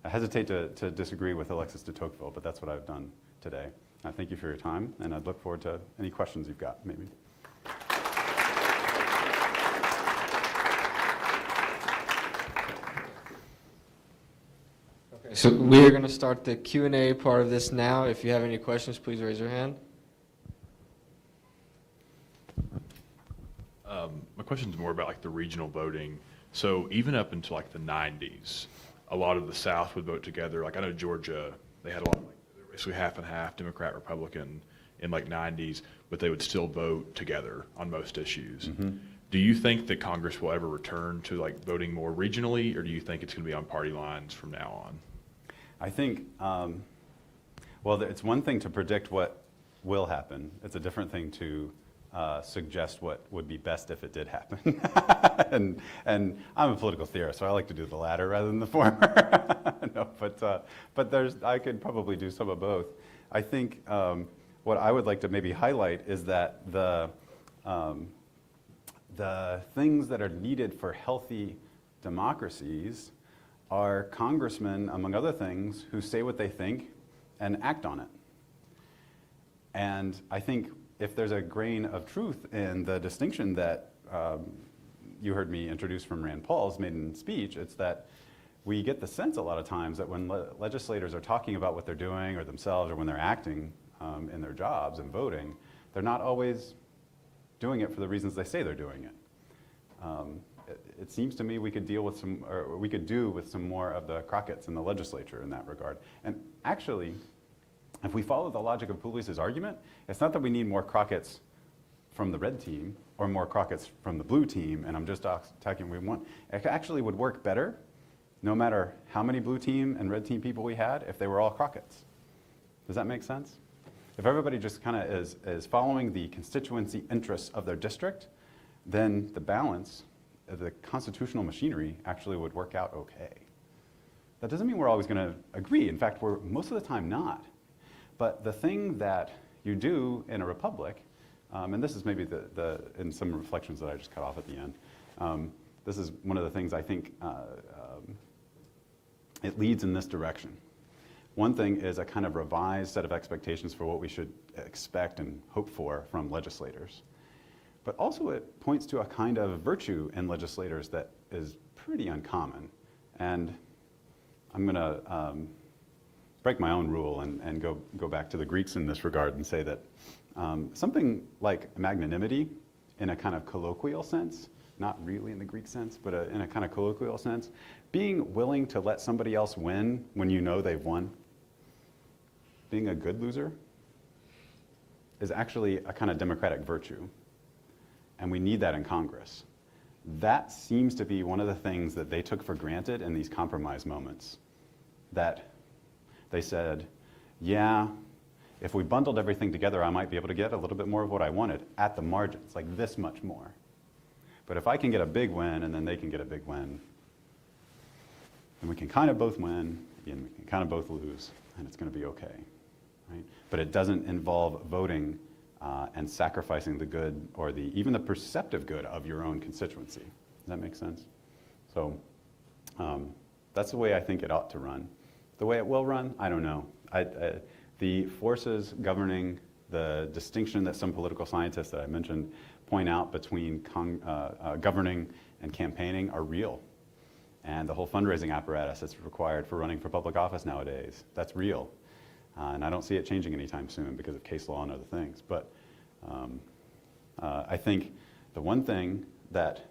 A: I hesitate to disagree with Alexis de Tocqueville, but that's what I've done today. I thank you for your time, and I'd look forward to any questions you've got, maybe.
B: So we are going to start the Q&A part of this now. If you have any questions, please raise your hand.
C: My question is more about like the regional voting. So even up until like the 90s, a lot of the South would vote together. Like I know Georgia, they had a lot of like basically half and half, Democrat, Republican in like 90s, but they would still vote together on most issues. Mm-hmm. Do you think that Congress will ever return to like voting more regionally, or do you think it's going to be on party lines from now on?
A: I think, well, it's one thing to predict what will happen. It's a different thing to suggest what would be best if it did happen. and I'm a political theorist, so I like to do the latter rather than the former. No, but I could probably do some of both. I think what I would like to maybe highlight is that the things that are needed for healthy democracies are congressmen, among other things, who say what they think and act on it. And I think if there's a grain of truth in the distinction that you heard me introduce from Rand Paul's maiden speech, it's that we get the sense a lot of times that when legislators are talking about what they're doing or themselves or when they're acting in their jobs and voting, they're not always doing it for the reasons they say they're doing it. It seems to me we could deal with some, or we could do with some more of the Crockett's in the legislature in that regard. And actually, if we follow the logic of Publius's argument, it's not that we need more Crockett's from the red team or more Crockett's from the blue team, and I'm just talking we want. It actually would work better no matter how many blue team and red team people we had if they were all Crockett's. Does that make sense? If everybody just kind of is following the constituency interests of their district, then the balance of the constitutional machinery actually would work out okay. That doesn't mean we're always going to agree. In fact, we're most of the time not. But the thing that you do in a republic, and this is maybe in some reflections that I just cut off at the end, this is one of the things I think it leads in this direction. One thing is a kind of revised set of expectations for what we should expect and hope for from legislators. But also it points to a kind of virtue in legislators that is pretty uncommon. And I'm going to break my own rule and go back to the Greeks in this regard and say that something like magnanimity in a kind of colloquial sense, not really in the Greek sense, but in a kind of colloquial sense, being willing to let somebody else win when you know they've won, being a good loser, is actually a kind of democratic virtue. And we need that in Congress. That seems to be one of the things that they took for granted in these compromise moments. That they said, yeah, if we bundled everything together, I might be able to get a little bit more of what I wanted at the margins, like this much more. But if I can get a big win and then they can get a big win, then we can kind of both win and we can kind of both lose, and it's going to be okay. Right? But it doesn't involve voting and sacrificing the good or even the perceptive good of your own constituency. Does that make sense? So that's the way I think it ought to run. The way it will run, I don't know. The forces governing the distinction that some political scientists that I mentioned point out between governing and campaigning are real. And the whole fundraising apparatus that's required for running for public office nowadays, that's real. And I don't see it changing anytime soon because of case law and other things. But I think the one thing that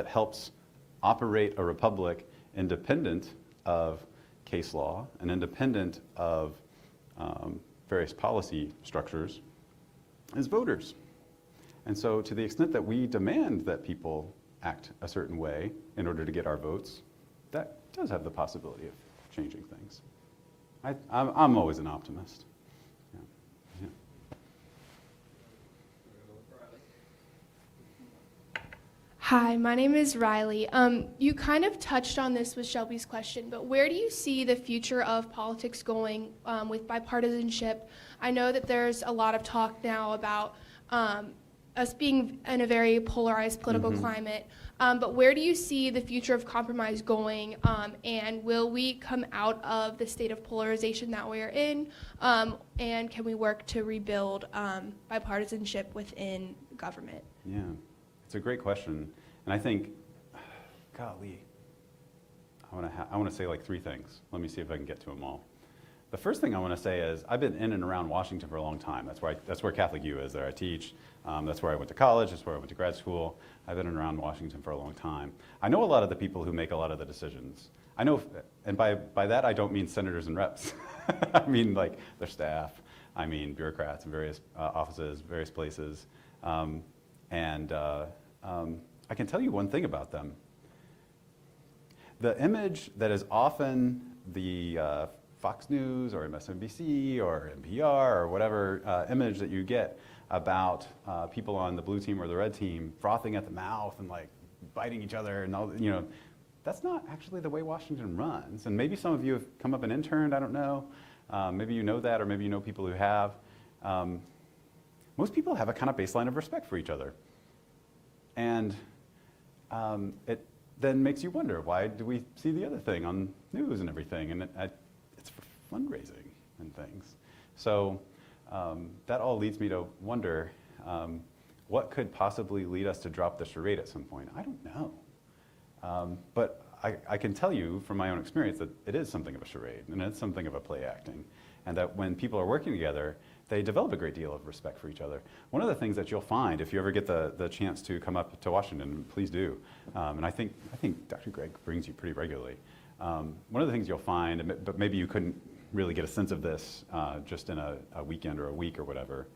A: helps operate a republic independent of case law and independent of various policy structures is voters. And so to the extent that we demand that people act a certain way in order to get our votes, that does have the possibility of changing things. I'm always an optimist. Yeah. Yeah.
D: Hi, my name is Riley. You kind of touched on this with Shelby's question, but where do you see the future of politics going with bipartisanship? I know that there's a lot of talk now about us being in a very polarized political climate, but where do you see the future of compromise going, and will we come out of the state of polarization that we're in, and can we work to rebuild bipartisanship within government?
A: Yeah, it's a great question. And I think, golly, I want to say like three things. Let me see if I can get to them all. The first thing I want to say is I've been in and around Washington for a long time. That's where Catholic U is. There I teach. That's where I went to college. That's where I went to grad school. I've been around Washington for a long time. I know a lot of the people who make a lot of the decisions. I know, and by that I don't mean senators and reps. I mean like their staff. I mean bureaucrats in various offices, various places. I can tell you one thing about them. The image that is often the Fox News or MSNBC or NPR or whatever image that you get about people on the blue team or the red team frothing at the mouth and like biting each other and all, you know, that's not actually the way Washington runs. And maybe some of you have come up and interned, I don't know. Maybe you know that, or maybe you know people who have. Most people have a kind of baseline of respect for each other. And it then makes you wonder, why do we see the other thing on news and everything? And it's for fundraising and things. So that all leads me to wonder, what could possibly lead us to drop the charade at some point? I don't know. But I can tell you from my own experience that it is something of a charade, and it's something of a play acting. And that when people are working together, they develop a great deal of respect for each other. One of the things that you'll find, if you ever get the chance to come up to Washington, please do, and I think Dr. Gregg brings you pretty regularly. One of the things you'll find, but maybe you couldn't really get a sense of this just in a weekend or a week or whatever,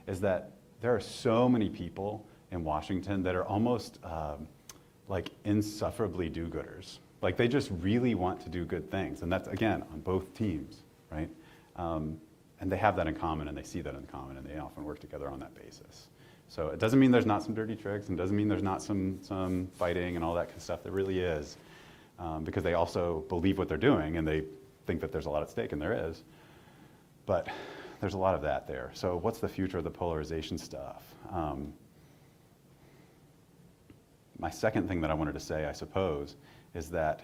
A: is that there are so many people in Washington that are almost like insufferably do-gooders. Like they just really want to do good things. And that's, again, on both teams, right? And they have that in common, and they see that in common, and they often work together on that basis. So it doesn't mean there's not some dirty tricks, and doesn't mean there's not some fighting and all that kind of stuff. There really is, because they also believe what they're doing, and they think that there's a lot at stake, and there is. But there's a lot of that there. So what's the future of the polarization stuff? My second thing that I wanted to say, I suppose, is that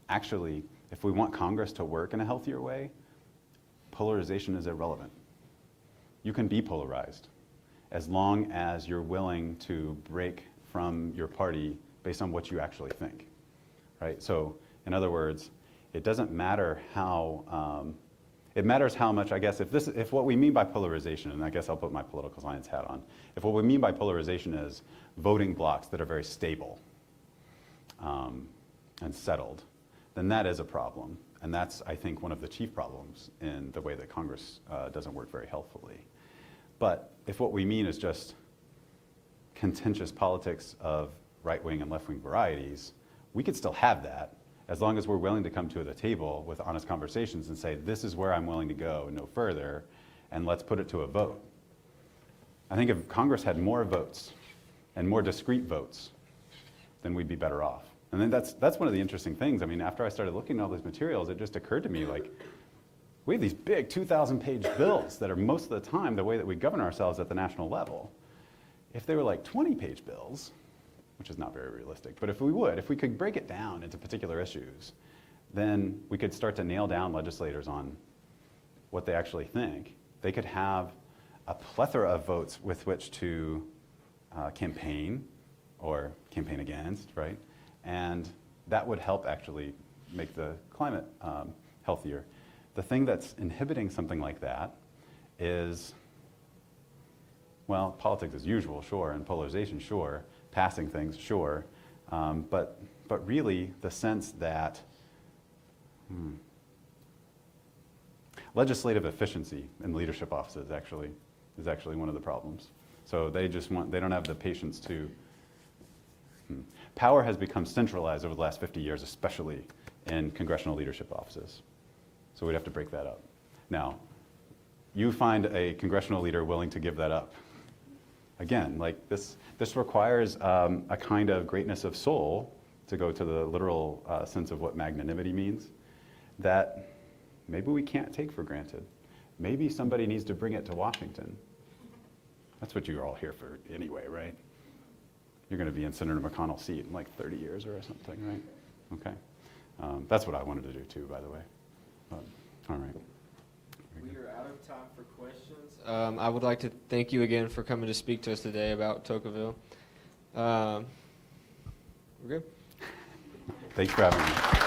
A: actually, if we want Congress to work in a healthier way, polarization is irrelevant. You can be polarized as long as you're willing to break from your party based on what you actually think, right? So, in other words, it doesn't matter how, it matters how much, I guess, if what we mean by polarization, and I guess I'll put my political science hat on, if what we mean by polarization is voting blocks that are very stable and settled, then that is a problem. And that's, I think, one of the chief problems in the way that Congress doesn't work very healthfully. But if what we mean is just contentious politics of right-wing and left-wing varieties, we could still have that as long as we're willing to come to the table with honest conversations and say, this is where I'm willing to go and no further, and let's put it to a vote. I think if Congress had more votes and more discrete votes, then we'd be better off. And then that's one of the interesting things. I mean, after I started looking at all these materials, it just occurred to me, like, we have these big 2,000-page bills that are most of the time the way that we govern ourselves at the national level. If they were like 20-page bills, which is not very realistic, but if we could break it down into particular issues, then we could start to nail down legislators on what they actually think. They could have a plethora of votes with which to campaign or campaign against, right? And that would help actually make the climate healthier. The thing that's inhibiting something like that is, well, politics as usual, sure, and polarization, sure, passing things, sure, but really the sense that legislative efficiency in leadership offices is actually one of the problems. So they don't have the patience to. Power has become centralized over the last 50 years, especially in congressional leadership offices. So we'd have to break that up. Now, you find a congressional leader willing to give that up. Again, like this requires a kind of greatness of soul, to go to the literal sense of what magnanimity means, that maybe we can't take for granted. Maybe somebody needs to bring it to Washington. That's what you're all here for anyway, right? You're going to be in Senator McConnell's seat in like 30 years or something, right? Okay. That's what I wanted to do too, by the way. All right.
B: We are out of time for questions. I would like to thank you again for coming to speak to us today about Tocqueville. We're good.
A: Thanks for having me.